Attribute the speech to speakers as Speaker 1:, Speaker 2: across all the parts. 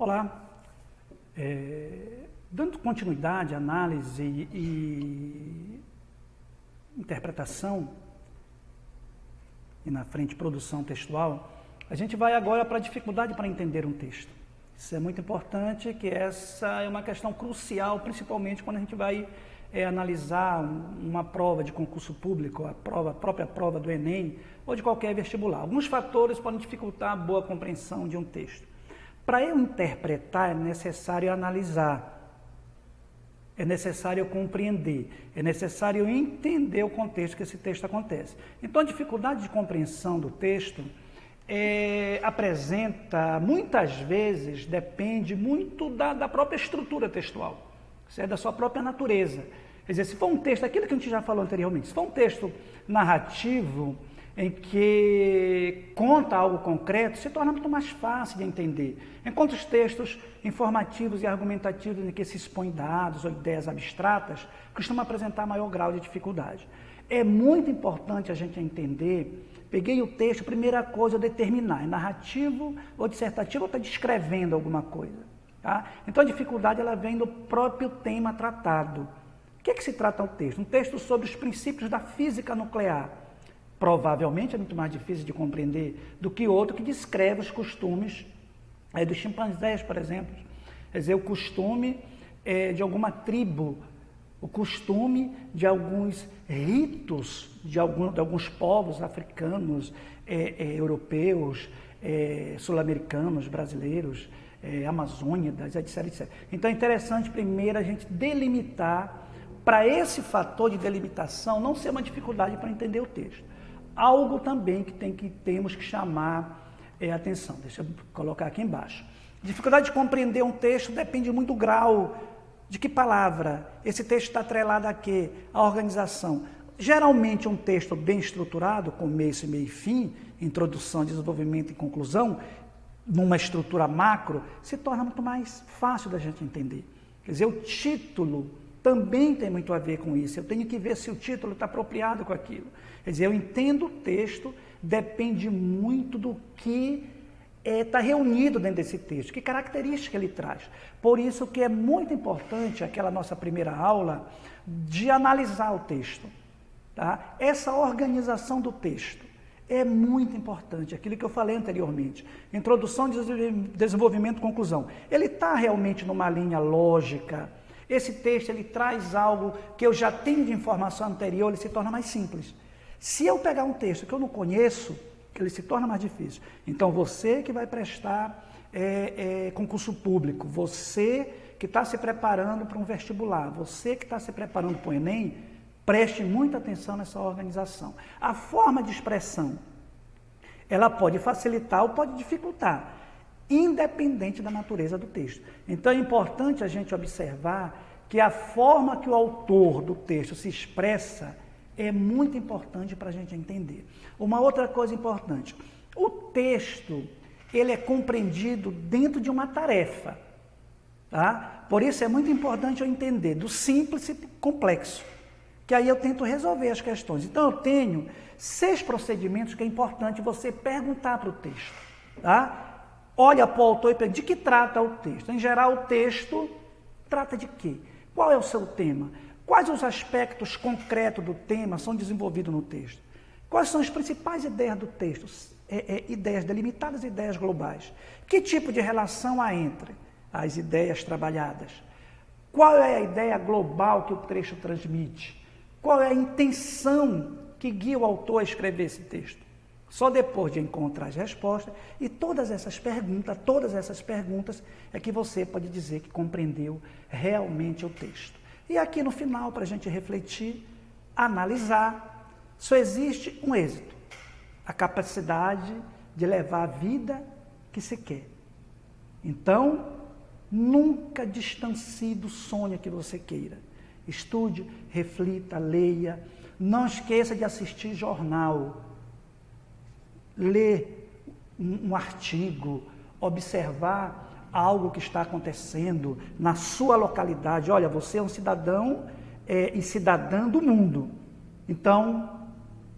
Speaker 1: Olá, dando continuidade, análise e interpretação, e na frente produção textual, a gente vai agora para a dificuldade para entender um texto. Isso é muito importante, que essa é uma questão crucial, principalmente quando a gente vai analisar uma prova de concurso público, a própria prova do Enem ou de qualquer vestibular. Alguns fatores podem dificultar a boa compreensão de um texto. Para eu interpretar, é necessário analisar, é necessário compreender, é necessário entender o contexto que esse texto acontece. Então, a dificuldade de compreensão do texto apresenta, muitas vezes, depende muito da própria estrutura textual, certo? Da sua própria natureza. Quer dizer, se for um texto, aquilo que a gente já falou anteriormente, se for um texto narrativo, em que conta algo concreto, se torna muito mais fácil de entender. Enquanto os textos informativos e argumentativos em que se expõem dados ou ideias abstratas, costumam apresentar maior grau de dificuldade. É muito importante a gente entender, peguei o texto, primeira coisa é determinar, é narrativo ou dissertativo ou está descrevendo alguma coisa. Tá? Então a dificuldade ela vem do próprio tema tratado. O que é que se trata o texto? Um texto sobre os princípios da física nuclear. Provavelmente é muito mais difícil de compreender do que outro que descreve os costumes dos chimpanzés, por exemplo. Quer dizer, o costume de alguma tribo, o costume de alguns ritos de alguns povos africanos, europeus, sul-americanos, brasileiros, amazônidas, etc, etc. Então é interessante primeiro a gente delimitar, para esse fator de delimitação não ser uma dificuldade para entender o texto. Algo também que temos que chamar atenção. Deixa eu colocar aqui embaixo. Dificuldade de compreender um texto depende muito do grau, de que palavra. Esse texto está atrelado a quê? A organização. Geralmente um texto bem estruturado, começo, meio e fim, introdução, desenvolvimento e conclusão, numa estrutura macro, se torna muito mais fácil da gente entender. Quer dizer, o título também tem muito a ver com isso. Eu tenho que ver se o título está apropriado com aquilo. Quer dizer, eu entendo o texto, depende muito do que está reunido dentro desse texto, que característica ele traz. Por isso que é muito importante, aquela nossa primeira aula, de analisar o texto. Tá? Essa organização do texto é muito importante, aquilo que eu falei anteriormente. Introdução, desenvolvimento, conclusão. Ele está realmente numa linha lógica. Esse texto ele traz algo que eu já tenho de informação anterior, ele se torna mais simples. Se eu pegar um texto que eu não conheço, ele se torna mais difícil. Então, você que vai prestar concurso público, você que está se preparando para um vestibular, você que está se preparando para o Enem, preste muita atenção nessa organização. A forma de expressão, ela pode facilitar ou pode dificultar, independente da natureza do texto. Então é importante a gente observar que a forma que o autor do texto se expressa é muito importante para a gente entender. Uma outra coisa importante, o texto ele é compreendido dentro de uma tarefa. Tá? Por isso é muito importante eu entender do simples e complexo, que aí eu tento resolver as questões. Então eu tenho 6 procedimentos que é importante você perguntar para o texto. Tá? Olha para o autor e pergunta, de que trata o texto? Em geral, o texto trata de quê? Qual é o seu tema? Quais os aspectos concretos do tema são desenvolvidos no texto? Quais são as principais ideias do texto? Ideias delimitadas e ideias globais. Que tipo de relação há entre as ideias trabalhadas? Qual é a ideia global que o texto transmite? Qual é a intenção que guia o autor a escrever esse texto? Só depois de encontrar as respostas e todas essas perguntas é que você pode dizer que compreendeu realmente o texto. E aqui no final, para a gente refletir, analisar, só existe um êxito, a capacidade de levar a vida que se quer. Então, nunca distancie do sonho que você queira. Estude, reflita, leia, não esqueça de assistir jornal, ler um artigo, observar algo que está acontecendo na sua localidade. Olha, você é um cidadão e cidadã do mundo. Então,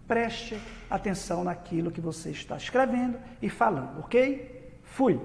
Speaker 1: preste atenção naquilo que você está escrevendo e falando, ok? Fui!